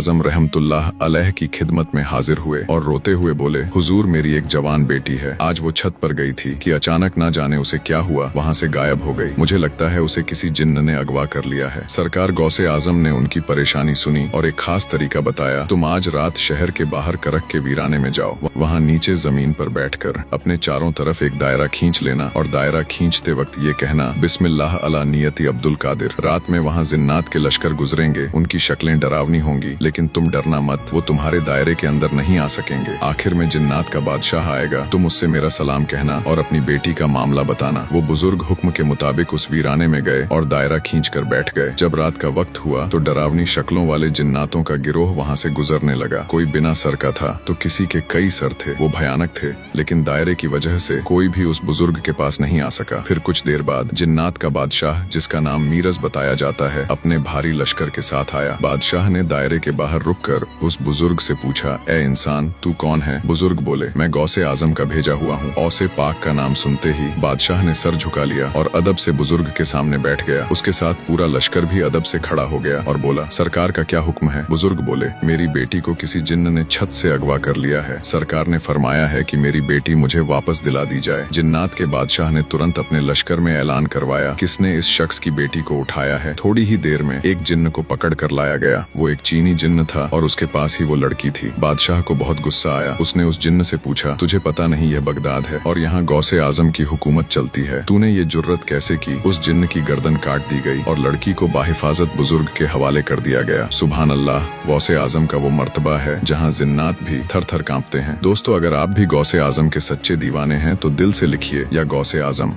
आज़म रहमतुल्लाह अलैह की खिदमत में हाजिर हुए और रोते हुए बोले, हुजूर मेरी एक जवान बेटी है, आज वो छत पर गई थी कि अचानक ना जाने उसे क्या हुआ वहाँ से गायब हो गई। मुझे लगता है उसे किसी जिन्न ने अगवा कर लिया है। सरकार गौसे आजम ने उनकी परेशानी सुनी और एक खास तरीका बताया, तुम आज रात शहर के बाहर करक के वीराने में जाओ, वहाँ नीचे जमीन पर बैठकर अपने चारों तरफ एक दायरा खींच लेना और दायरा खींचते वक्त ये कहना, बिस्मिल्लाह अला नियति अब्दुल कादिर। रात में वहाँ जिन्नात के लश्कर गुजरेंगे, उनकी शक्लें डरावनी होंगी, लेकिन तुम डरना मत, वो तुम्हारे दायरे के अंदर नहीं आ सकेंगे। आखिर में जिन्नात का बादशाह आएगा, तुम उससे मेरा सलाम कहना और अपनी बेटी का मामला बताना। वो बुजुर्ग हुक्म के मुताबिक उस वीराने में गए और दायरा खींच कर बैठ गए। जब रात का वक्त हुआ तो डरावनी शक्लों वाले जिन्नातों का गिरोह वहाँ से गुजरने लगा। कोई बिना सर का था तो किसी के कई सर थे। वो भयानक थे, लेकिन दायरे की वजह से कोई भी उस बुजुर्ग के पास नहीं आ सका। फिर कुछ देर बाद जिन्नात का बादशाह, जिसका नाम मीरज बताया जाता है, अपने भारी लश्कर के साथ आया। बादशाह ने दायरे के बाहर रुककर उस बुजुर्ग से पूछा, ए इंसान, तू कौन है? बुजुर्ग बोले, मैं गौसे आजम का भेजा हुआ हूँ। औसे पाक का नाम सुनते ही बादशाह ने सर झुका लिया और अदब से बुजुर्ग के सामने बैठ गया। उसके साथ पूरा लश्कर भी अदब से खड़ा हो गया और बोला, सरकार का क्या हुक्म है? बुजुर्ग बोले, मेरी बेटी को किसी जिन्न ने छत से अगवा कर लिया है। सरकार ने फरमाया है कि मेरी बेटी मुझे वापस दिला दी जाए। जिन्नात के बादशाह ने तुरंत अपने लश्कर में ऐलान करवाया, किसने इस शख्स की बेटी को उठाया है। थोड़ी ही देर में एक जिन्न को पकड़ कर लाया गया। वो एक चीनी जिन्न था और उसके पास ही वो लड़की थी। बादशाह को बहुत गुस्सा आया। उसने उस जिन्न से पूछा, तुझे पता नहीं यह बगदाद है और यहाँ गौसे आजम की हुकूमत चलती है, तूने ये जुर्रत कैसे की? उस जिन्न की गर्दन काट दी गई और लड़की को बाहिफाजत बुजुर्ग के हवाले कर दिया गया। सुभान अल्लाह, गौसे आजम का वो मर्तबा है जहाँ जिन्नात भी थर थर कांपते हैं। दोस्तों, अगर आप भी गौसे आजम के सच्चे दीवाने हैं तो दिल से लिखिए, या गौसे आजम।